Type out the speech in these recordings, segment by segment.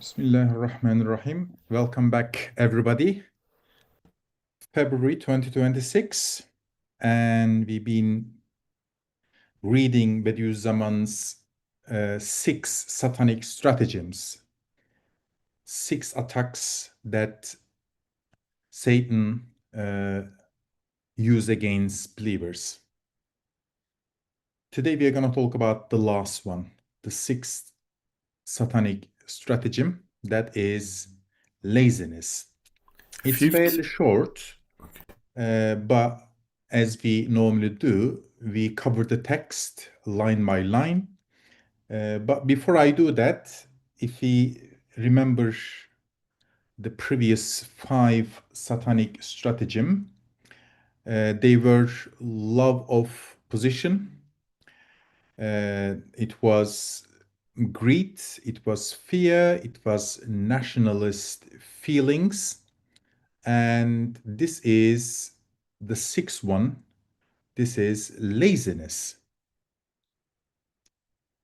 Bismillahirrahmanirrahim. Welcome back, everybody. February 2026, and we've been reading Bediüzzaman's six Satanic Stratagems, six attacks that Satan use against believers. Today we are going to talk about the last one, the sixth Satanic Stratagem, that is laziness. It's fairly short, but as we normally do, we cover the text line by line. But before I do that, if we remember the previous five Satanic stratagem, they were love of position, it was greed, it was fear, it was nationalist feelings, and this is the sixth one. This is laziness.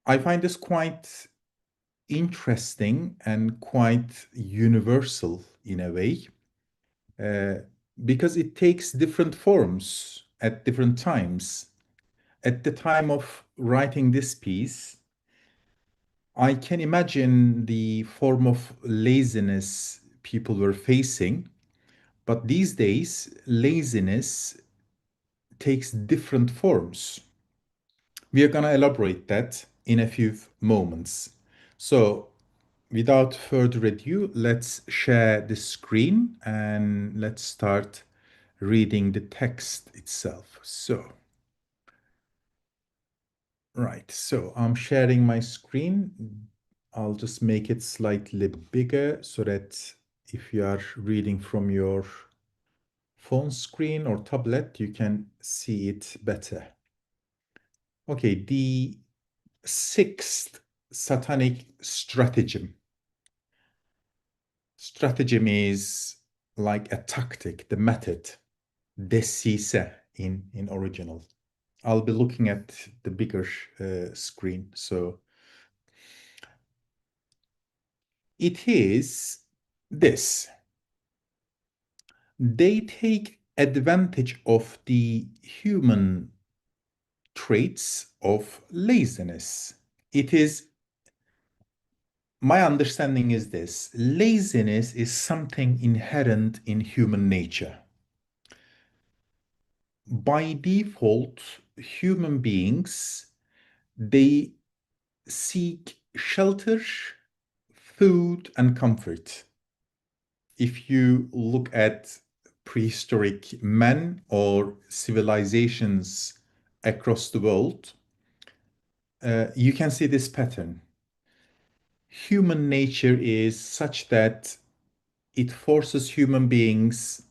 I find this quite interesting and quite universal in a way, because it takes different forms at different times. At the time of writing this piece, I can imagine the form of laziness people were facing, but these days, laziness takes different forms. We are going to elaborate that in a few moments. So, without further ado, let's share the screen and let's start reading the text itself. Right, so I'm sharing my screen. I'll just make it slightly bigger so that if you are reading from your phone screen or tablet, you can see it better. Okay, the sixth Satanic stratagem. Stratagem is like a tactic, the method, desise in original. I'll be looking at the bigger screen. So it is this. They take advantage of the human traits of laziness. It is, my understanding is this: laziness is something inherent in human nature. By default, human beings, they seek shelter, food, and comfort. If you look at prehistoric men or civilizations across the world, you can see this pattern. Human nature is such that it forces human beings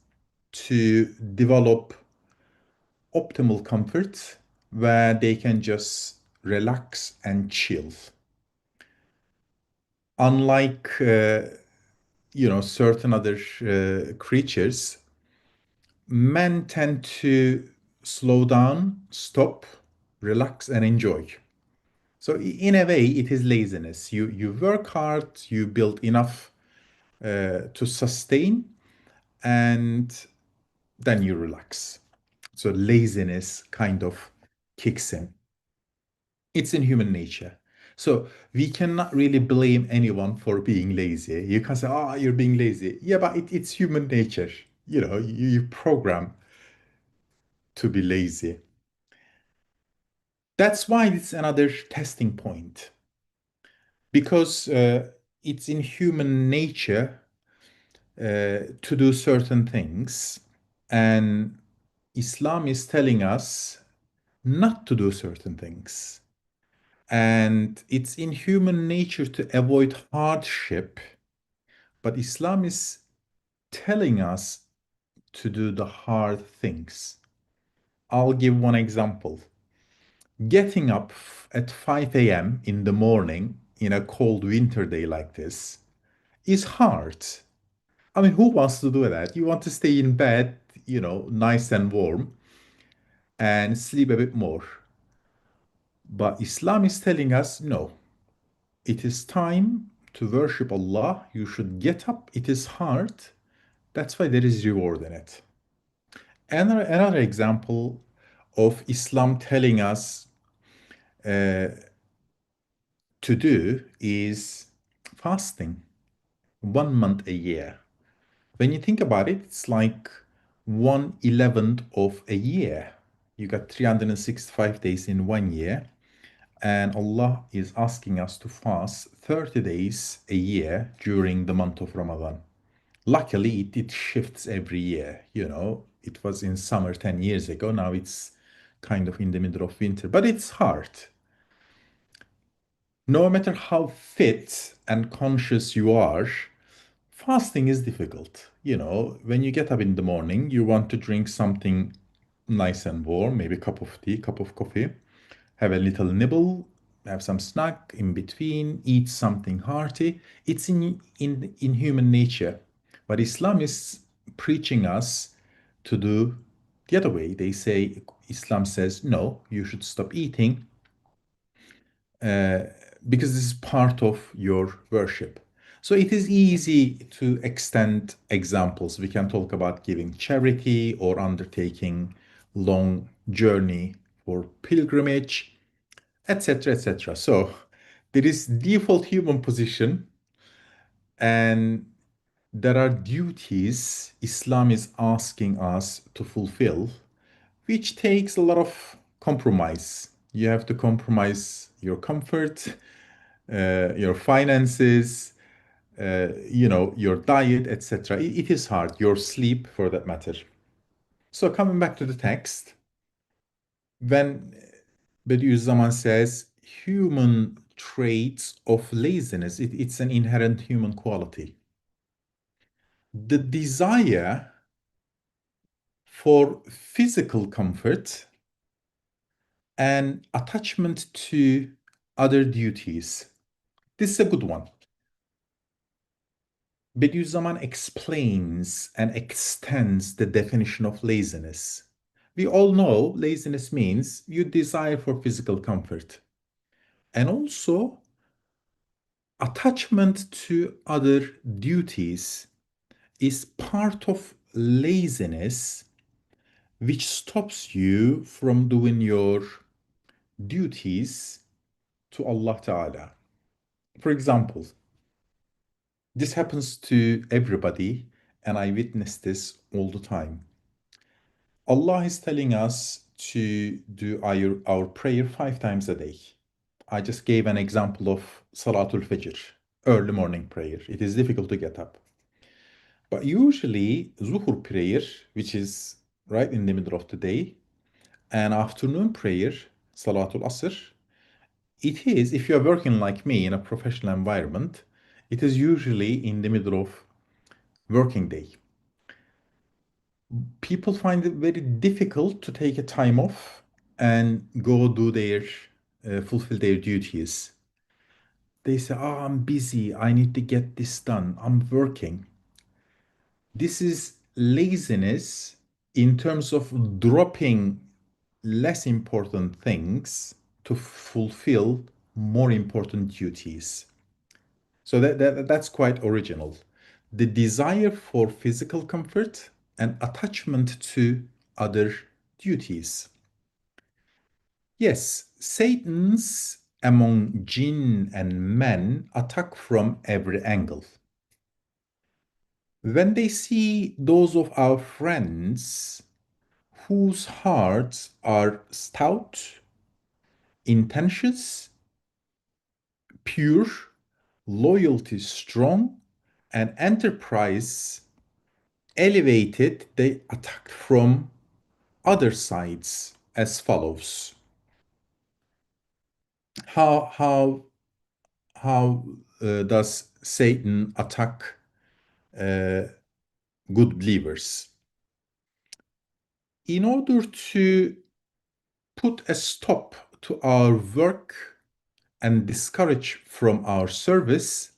to develop optimal comfort where they can just relax and chill. Unlike certain other creatures, men tend to slow down, stop, relax, and enjoy. So in a way, it is laziness. You work hard, you build enough to sustain, and then you relax. So laziness kind of kicks in. It's in human nature. So we cannot really blame anyone for being lazy. You can say, "Oh, you're being lazy." Yeah, but it's human nature. You program to be lazy. That's why it's another testing point, because it's in human nature to do certain things, and Islam is telling us not to do certain things. And it's in human nature to avoid hardship, but Islam is telling us to do the hard things. I'll give one example. Getting up at 5 a.m. in the morning in a cold winter day like this is hard. I mean, who wants to do that? You want to stay in bed, nice and warm and sleep a bit more. But Islam is telling us no, it is time to worship Allah, you should get up. It is hard. That's why there is reward in it. Another example of Islam telling us uh, to do is fasting 1 month a year. When you think about it, it's like 1/11th of a year. You got 365 days in 1 year, and Allah is asking us to fast 30 days a year during the month of Ramadan. Luckily, it shifts every year. It was in summer 10 years ago. Now it's kind of in the middle of winter, but it's hard. No matter how fit and conscious you are, fasting is difficult. When you get up in the morning, you want to drink something nice and warm, maybe a cup of tea, cup of coffee, have a little nibble, have some snack in between, eat something hearty. It's in human nature. But Islam is preaching us to do the other way. Islam says, no, you should stop eating uh, because this is part of your worship. So it is easy to extend examples. We can talk about giving charity or undertaking long journey for pilgrimage, etc., etc. So there is default human position, and there are duties Islam is asking us to fulfill, which takes a lot of compromise. You have to compromise your comfort, your finances, your diet, etc. It is hard, your sleep for that matter. So coming back to the text, when Bediüzzaman says human traits of laziness, it's an inherent human quality. The desire for physical comfort and attachment to other duties. This is a good one. Bediüzzaman explains and extends the definition of laziness. We all know laziness means you desire for physical comfort and also attachment to other duties is part of laziness, which stops you from doing your duties to Allah Ta'ala. For example, this happens to everybody, and I witness this all the time. Allah is telling us to do our prayer 5 times a day. I just gave an example of Salatul Fajr, early morning prayer. It is difficult to get up. But usually, Zuhur prayer, which is right in the middle of the day, and afternoon prayer, Salatul Asr, it is, if you're working like me in a professional environment, it is usually in the middle of working day. People find it very difficult to take a time off and go do fulfill their duties. They say, oh, I'm busy. I need to get this done. I'm working. This is laziness in terms of dropping less important things to fulfill more important duties. So that's quite original. The desire for physical comfort and attachment to other duties. Yes, Satan's among jinn and men attack from every angle. When they see those of our friends whose hearts are stout, intentions, pure, loyalty strong, and enterprise elevated, they attack from other sides as follows. How does Satan attack uh, good believers? In order to put a stop to our work and discourage from our service,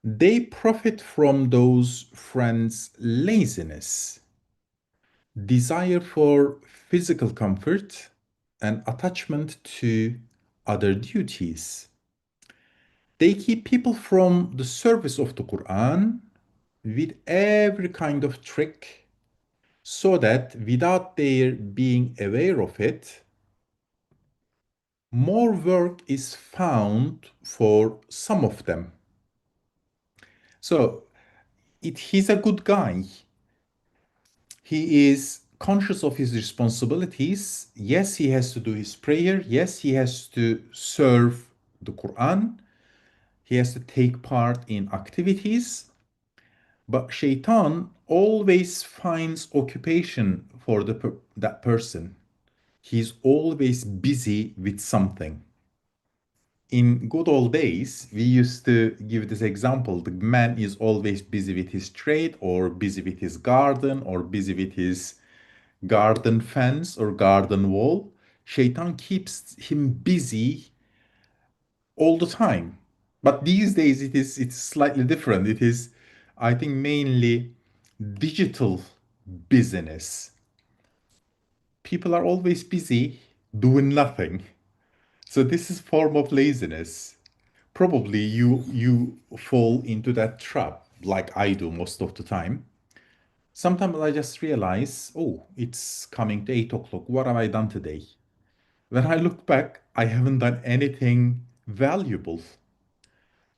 they profit from those friends' laziness, desire for physical comfort, and attachment to other duties. They keep people from the service of the Quran with every kind of trick so that without their being aware of it, more work is found for some of them. So he's a good guy. He is conscious of his responsibilities. Yes, he has to do his prayer. Yes, he has to serve the Quran. He has to take part in activities. But Shaitan always finds occupation for that person. He's always busy with something. In good old days, we used to give this example. The man is always busy with his trade, or busy with his garden, or busy with his garden fence or garden wall. Shaitan keeps him busy all the time. But these days it's slightly different. It is, I think, mainly digital business. People are always busy doing nothing. So this is form of laziness. Probably you fall into that trap like I do most of the time. Sometimes I just realize, oh, it's coming to 8 o'clock. What have I done today? When I look back, I haven't done anything valuable.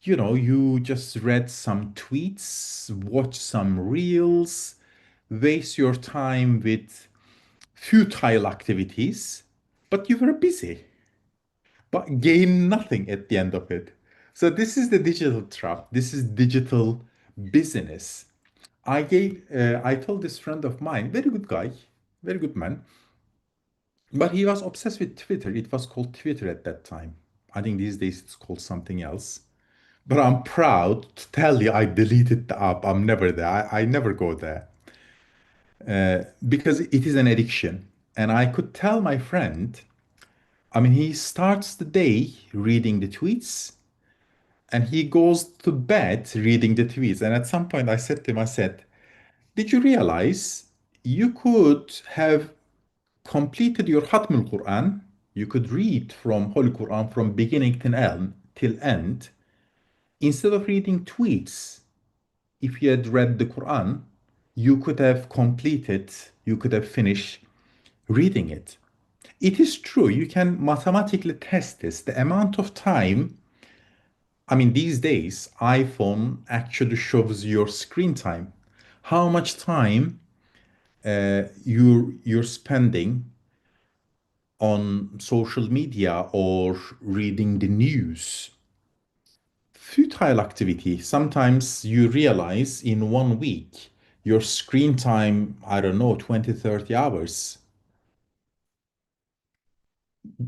You just read some tweets, watch some reels, waste your time with futile activities, but you were busy, but gain nothing at the end of it. So this is the digital trap. This is digital business. I told this friend of mine, very good guy, very good man, but he was obsessed with Twitter. It was called Twitter at that time. I think these days it's called something else. But I'm proud to tell you I deleted the app. I'm never there. I never go there because it is an addiction. And I could tell my friend, I mean, he starts the day reading the tweets and he goes to bed reading the tweets. And at some point I said to him, I said, did you realize you could have completed your Khatmul Quran? You could read from Holy Quran from beginning till end instead of reading tweets. If you had read the Quran, you could have completed, you could have finished reading it. It is true, you can mathematically test this. The amount of time, I mean, these days, iPhone actually shows your screen time. How much time you're spending on social media or reading the news. Futile activity. Sometimes you realize in 1 week your screen time, I don't know, 20, 30 hours.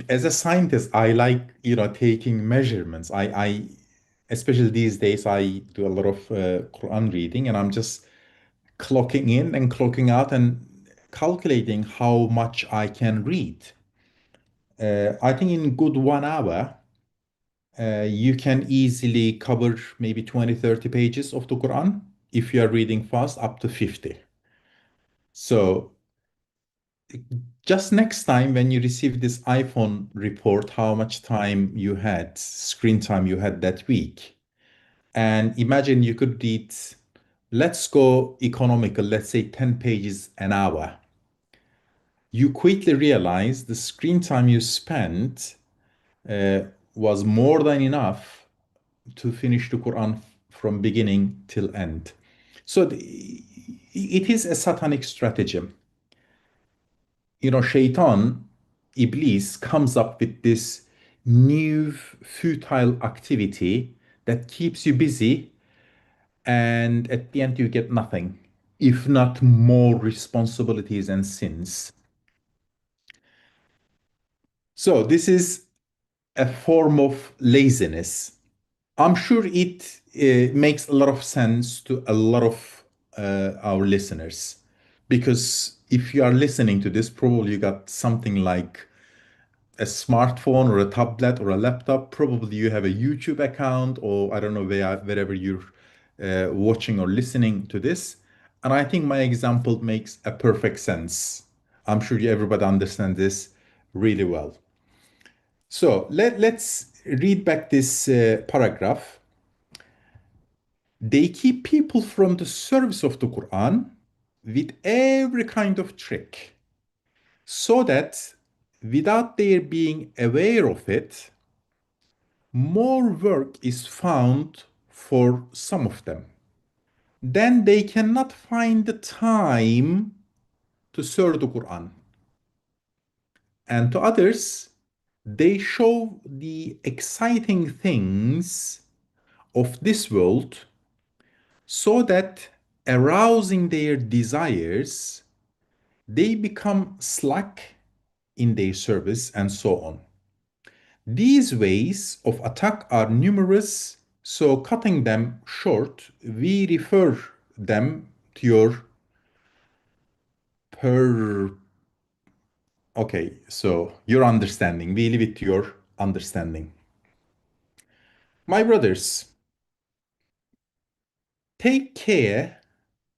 As a scientist, I like, taking measurements. Especially these days, I do a lot of Quran reading and I'm just clocking in and clocking out and calculating how much I can read. I think in good 1 hour, you can easily cover maybe 20, 30 pages of the Quran. If you are reading fast, up to 50. So just next time when you receive this iPhone report, how much time you had, screen time you had that week, and imagine you could read, let's go economical, let's say 10 pages an hour. You quickly realize the screen time you spent uh, was more than enough to finish the Quran from beginning till end. So it is a satanic stratagem. Shaitan, Iblis, comes up with this new futile activity that keeps you busy, and at the end, you get nothing, if not more responsibilities and sins. So, this is a form of laziness. I'm sure it makes a lot of sense to a lot of our listeners because if you are listening to this, probably you got something like a smartphone or a tablet or a laptop. Probably you have a YouTube account or I don't know wherever you're watching or listening to this. And I think my example makes a perfect sense. I'm sure everybody understands this really well. So let's read back this paragraph. They keep people from the service of the Quran with every kind of trick, so that without their being aware of it, more work is found for some of them. Then they cannot find the time to serve the Quran. And to others, they show the exciting things of this world so that arousing their desires, they become slack in their service and so on. These ways of attack are numerous, so cutting them short, we refer them to your per. Okay, so your understanding. We leave it to your understanding. My brothers, take care,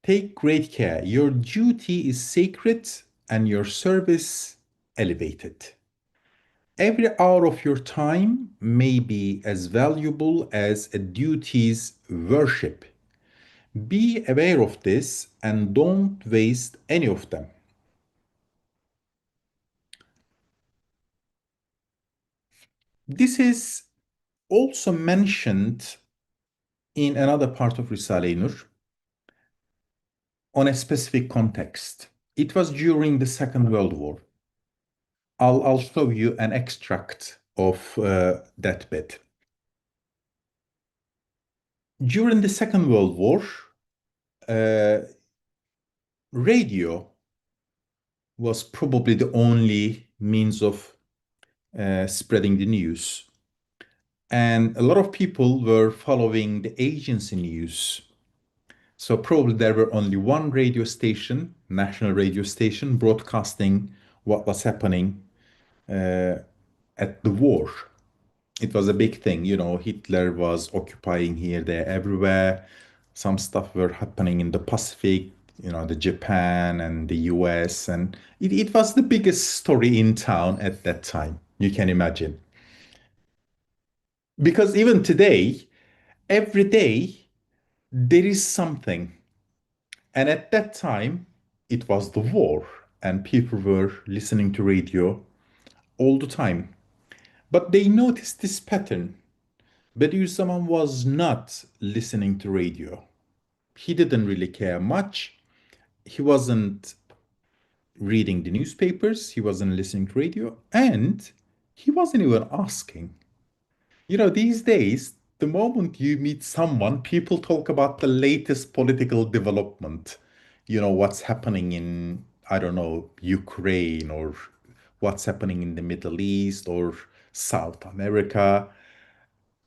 take great care. Your duty is sacred and your service elevated. Every hour of your time may be as valuable as a duty's worship. Be aware of this and don't waste any of them. This is also mentioned in another part of Risale-i Nur on a specific context. It was during the Second World War. I'll show you an extract of that bit. During the Second World War, uh, radio was probably the only means of spreading the news. And a lot of people were following the agency news. So probably there were only one radio station, national radio station, broadcasting what was happening at the war. It was a big thing, Hitler was occupying here, there, everywhere. Some stuff were happening in the Pacific, the Japan and the US, and it was the biggest story in town at that time. You can imagine. Because even today, every day, there is something. And at that time, it was the war, and people were listening to radio all the time. But they noticed this pattern. Bediüzzaman was not listening to radio. He didn't really care much. He wasn't reading the newspapers, he wasn't listening to radio, and he wasn't even asking. These days, the moment you meet someone, people talk about the latest political development. What's happening in, I don't know, Ukraine, or what's happening in the Middle East or South America.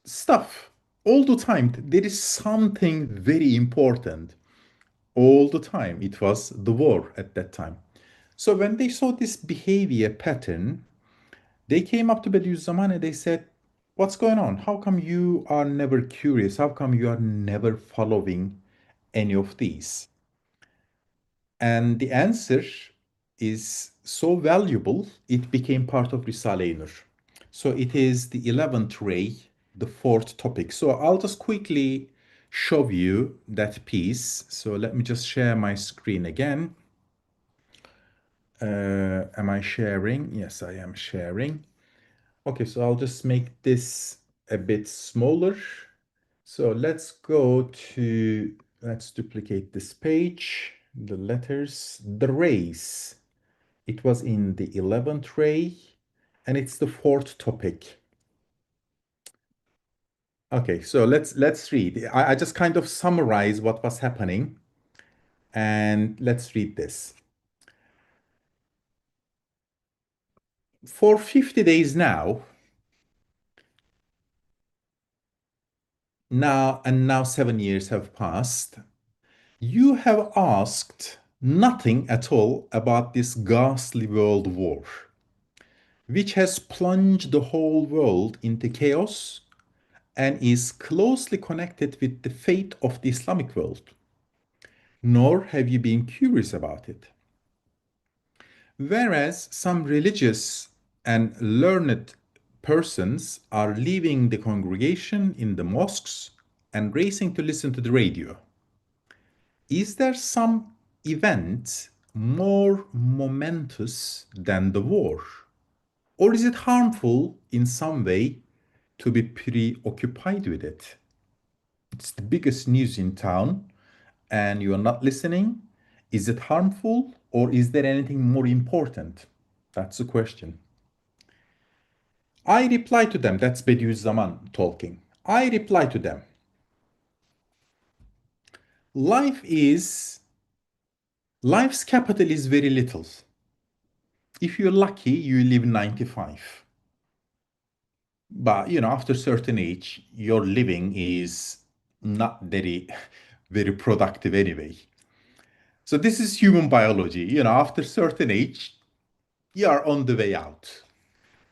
Stuff. All the time. There is something very important. All the time. It was the war at that time. So when they saw this behavior pattern, they came up to Bediüzzaman and they said, "What's going on? How come you are never curious? How come you are never following any of these?" And the answer is so valuable, it became part of Risale-i Nur. So it is the 11th ray, the fourth topic. So I'll just quickly show you that piece. So let me just share my screen again. Am I sharing? Yes, I am sharing. Okay, so I'll just make this a bit smaller. So let's let's duplicate this page, the letters, the rays. It was in the 11th ray, and it's the fourth topic. Okay, so let's read. I just kind of summarize what was happening, and let's read this. For 50 days now 7 years have passed. You have asked nothing at all about this ghastly world war, which has plunged the whole world into chaos and is closely connected with the fate of the Islamic world. Nor have you been curious about it. Whereas some religious and learned persons are leaving the congregation in the mosques and racing to listen to the radio. Is there some event more momentous than the war? Or is it harmful in some way to be preoccupied with it? It's the biggest news in town and you are not listening. Is it harmful or is there anything more important? That's the question. I reply to them, that's Bediüzzaman talking. I reply to them, life is, life's capital is very little. If you're lucky, you live 95. But, after a certain age, your living is not very productive anyway. So this is human biology. After a certain age, you are on the way out.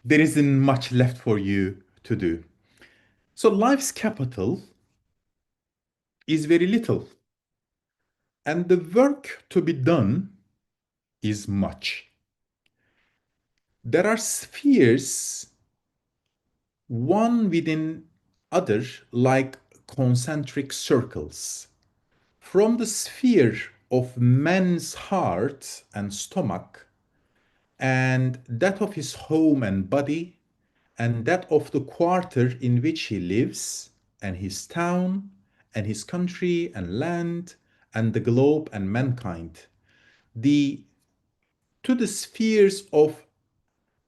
There isn't much left for you to do. So life's capital is very little. And the work to be done is much. There are spheres, one within other, like concentric circles. From the sphere of man's heart and stomach, and that of his home and body, and that of the quarter in which he lives, and his town, and his country and land, and the globe and mankind, the to the spheres of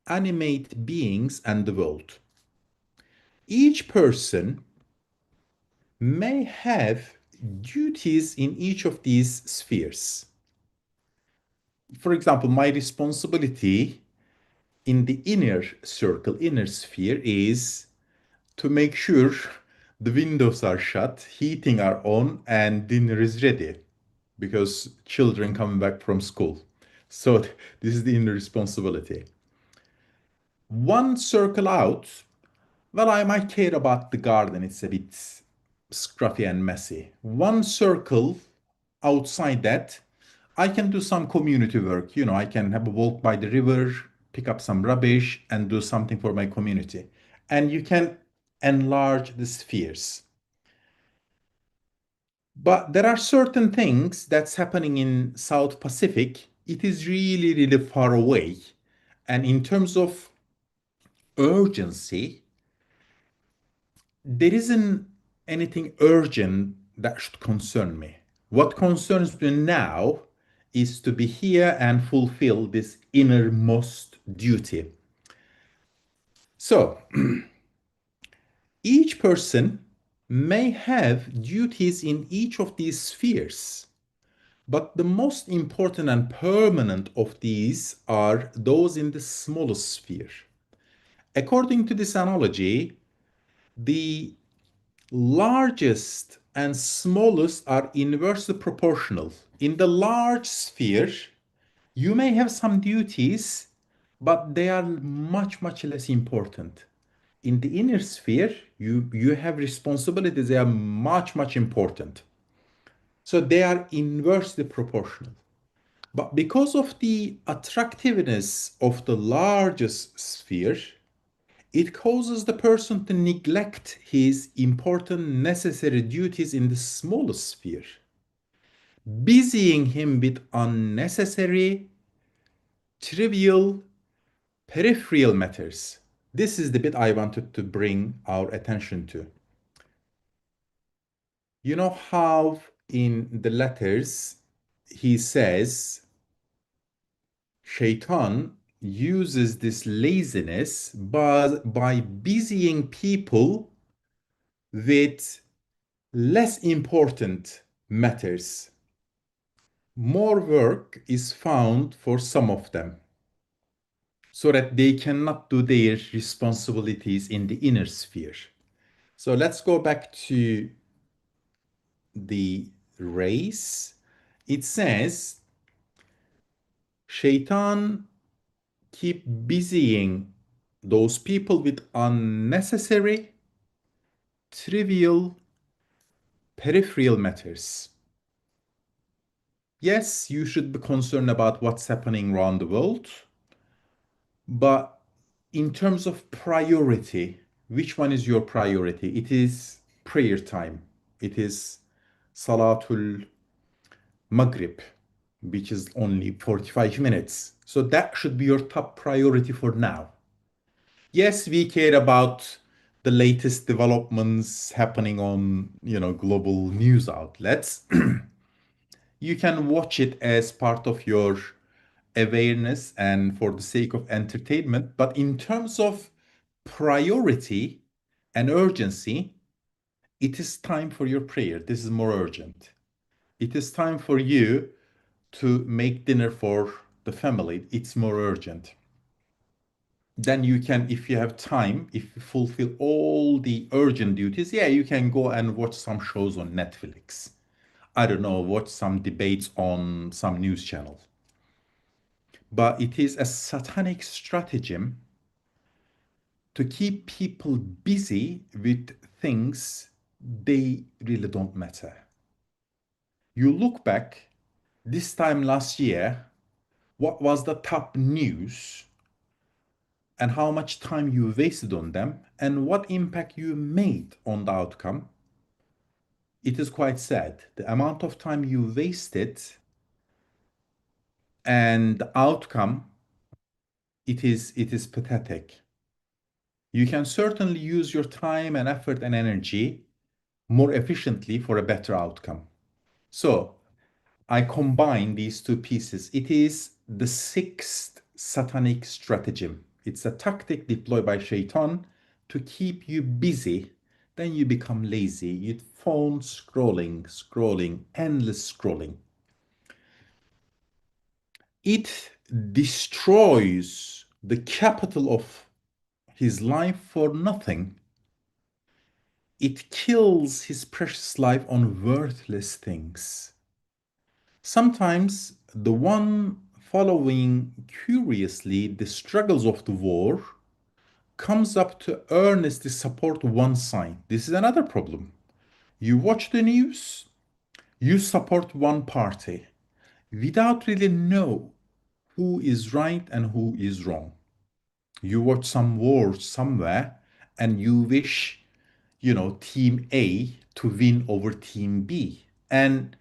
animate beings and the world. Each person may have duties in each of these spheres. For example, my responsibility in the inner circle, inner sphere, is to make sure the windows are shut, heating are on, and dinner is ready because children coming back from school. So this is the inner responsibility. One circle out, well, I might care about the garden. It's a bit scruffy and messy. One circle outside that, I can do some community work. I can have a walk by the river, pick up some rubbish, and do something for my community. And you can enlarge the spheres. But there are certain things that's happening in South Pacific. It is really, really far away. And in terms of urgency, there isn't anything urgent that should concern me. What concerns me now is to be here and fulfill this innermost duty. So, each person may have duties in each of these spheres, but the most important and permanent of these are those in the smallest sphere. According to this analogy, the largest and smallest are inversely proportional. In the large sphere, you may have some duties, but they are much, much less important. In the inner sphere, you have responsibilities, they are much, much important. So they are inversely proportional. But because of the attractiveness of the largest sphere, it causes the person to neglect his important necessary duties in the smallest sphere, busying him with unnecessary, trivial, peripheral matters. This is the bit I wanted to bring our attention to. You know how in the letters he says Shaitan uses this laziness by busying people with less important matters. More work is found for some of them so that they cannot do their responsibilities in the inner sphere. So let's go back to the race. It says, Shaitan keep busying those people with unnecessary, trivial, peripheral matters. Yes, you should be concerned about what's happening around the world, but In terms of priority, which one is your priority? It is prayer time. It is Salatul Maghrib, which is only 45 minutes. So that should be your top priority for now. Yes, we care about the latest developments happening on, global news outlets. You can watch it as part of your awareness and for the sake of entertainment. But in terms of priority and urgency, it is time for your prayer. This is more urgent. It is time for you to make dinner for the family. It's more urgent. Then you can, if you have time, if you fulfill all the urgent duties, yeah, you can go and watch some shows on Netflix. I don't know, watch some debates on some news channel. But it is a satanic stratagem to keep people busy with things they really don't matter. You look back this time last year, what was the top news and how much time you wasted on them and what impact you made on the outcome. It is quite sad. The amount of time you wasted and the outcome, it is pathetic. You can certainly use your time and effort and energy more efficiently for a better outcome. So I combine these two pieces. It is the sixth satanic stratagem. It's a tactic deployed by Shaitan to keep you busy. Then you become lazy. You phone scrolling, endless scrolling. It destroys the capital of his life for nothing. It kills his precious life on worthless things. Sometimes the one following curiously the struggles of the war comes up to earnestly support one side. This is another problem. You watch the news, you support one party without really know who is right and who is wrong. You watch some war somewhere and you wish, team A to win over team B. And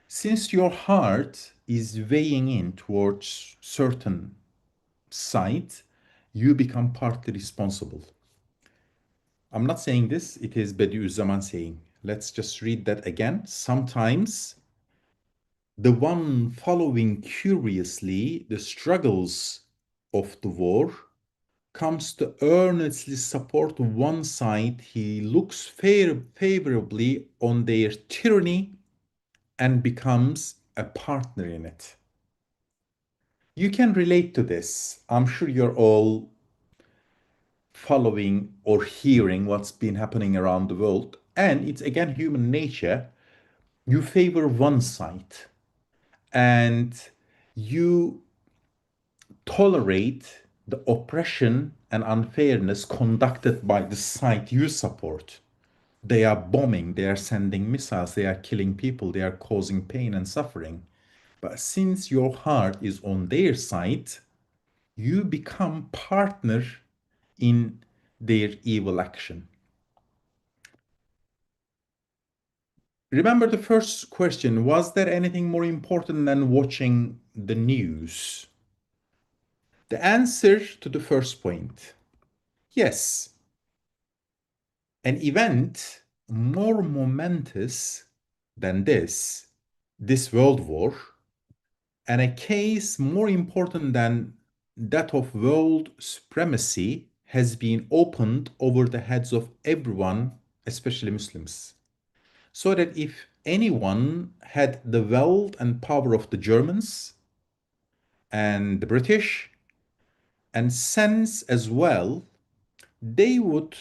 since your heart is weighing in towards certain side, you become partly responsible. I'm not saying this, it is Bediüzzaman saying. Let's just read that again. Sometimes the one following curiously the struggles of the war comes to earnestly support one side he looks favorably on their tyranny and becomes a partner in it. You can relate to this. I'm sure you're all following or hearing what's been happening around the world. And it's again human nature. You favor one side and you tolerate the oppression and unfairness conducted by the side you support. They are bombing, they are sending missiles, they are killing people, they are causing pain and suffering. But since your heart is on their side, you become partner in their evil action. Remember the first question, was there anything more important than watching the news? The answer to the first point, yes. An event more momentous than this world war, and a case more important than that of world supremacy has been opened over the heads of everyone, especially Muslims. So that if anyone had the wealth and power of the Germans and the British, and sense as well, they would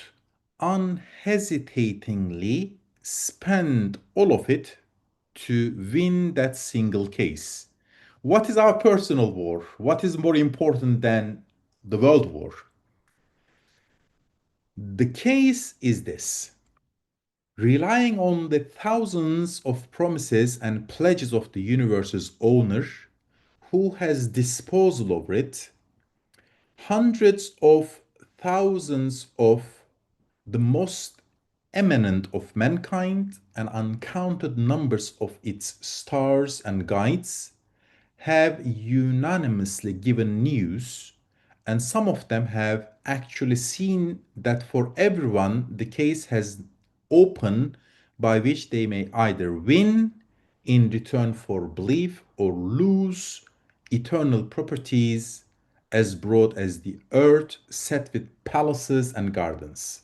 unhesitatingly spend all of it to win that single case. What is our personal war? What is more important than the world war? The case is this: relying on the thousands of promises and pledges of the universe's owner, who has disposal over it, hundreds of thousands of the most eminent of mankind and uncounted numbers of its stars and guides have unanimously given news, and some of them have actually seen that for everyone the case has opened by which they may either win in return for belief or lose eternal properties as broad as the earth set with palaces and gardens.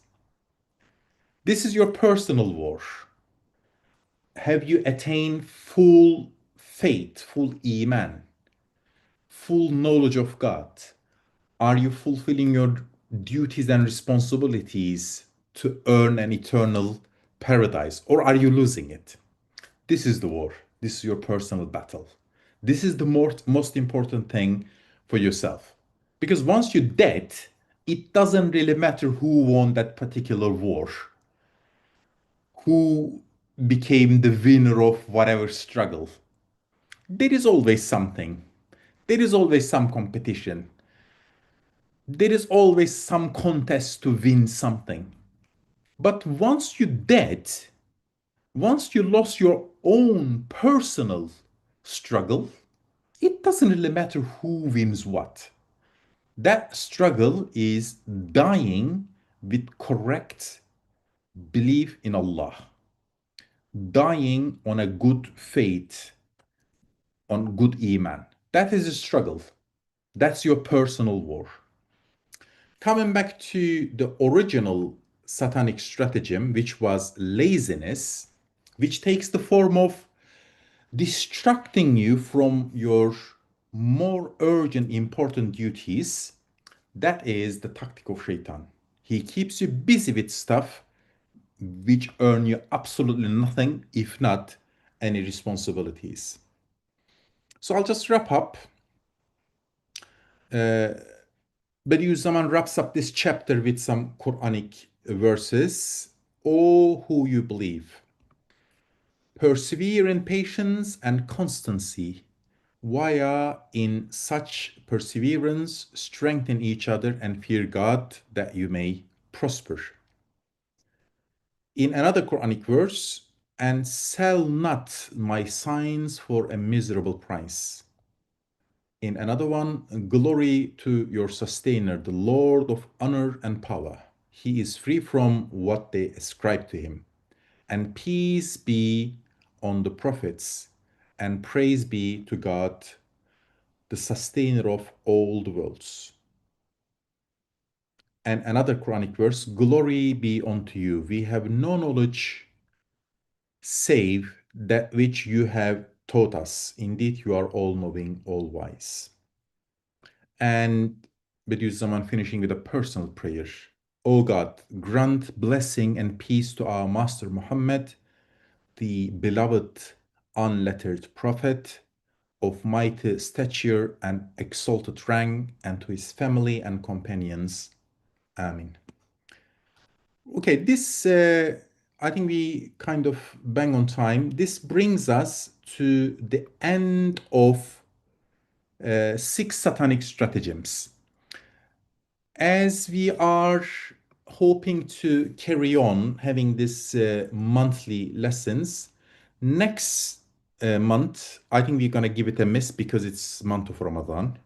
This is your personal war. Have you attained full faith, full iman, full knowledge of God? Are you fulfilling your duties and responsibilities to earn an eternal paradise, or are you losing it? This is the war. This is your personal battle. This is the most important thing for yourself. Because once you're dead, it doesn't really matter who won that particular war, who became the winner of whatever struggle. There is always something. There is always some competition. There is always some contest to win something. But once you're dead, once you lost your own personal struggle, it doesn't really matter who wins what. That struggle is dying with correct belief in Allah, dying on a good faith, on good iman. That is a struggle. That's your personal war. Coming back to the original Satanic stratagem, which was laziness, which takes the form of distracting you from your more urgent, important duties. That is the tactic of Shaitan. He keeps you busy with stuff which earn you absolutely nothing, if not any responsibilities. So I'll just wrap up. Bediüzzaman wraps up this chapter with some Quranic verses. O who you believe, persevere in patience and constancy, via in such perseverance strengthen each other and fear God that you may prosper. In another Quranic verse, and sell not my signs for a miserable price. In another one, glory to your sustainer, the Lord of honor and power. He is free from what they ascribe to him. And peace be on the prophets, and praise be to God, the sustainer of all the worlds. And another Quranic verse, glory be unto you. We have no knowledge save that which you have taught us. Indeed, you are all-knowing, all-wise. And Bediüzzaman finishing with a personal prayer. O God, grant blessing and peace to our Master Muhammad, the beloved unlettered prophet of mighty stature and exalted rank, and to his family and companions. Amen. Okay, this, I think we kind of bang on time. This brings us to the end of 6 satanic stratagems. As we are hoping to carry on having this monthly lessons, next month, I think we're going to give it a miss because it's month of Ramadan.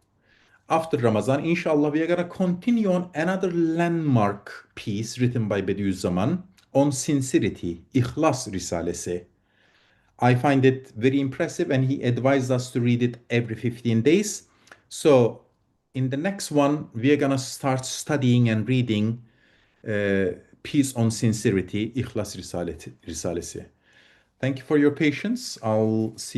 After Ramadan, inshallah, we are going to continue on another landmark piece written by Bediüzzaman on sincerity, İhlas Risalesi. I find it very impressive, and he advised us to read it every 15 days. So in the next one, we are going to start studying and reading piece on sincerity, İhlas Risalesi. Thank you for your patience. I'll see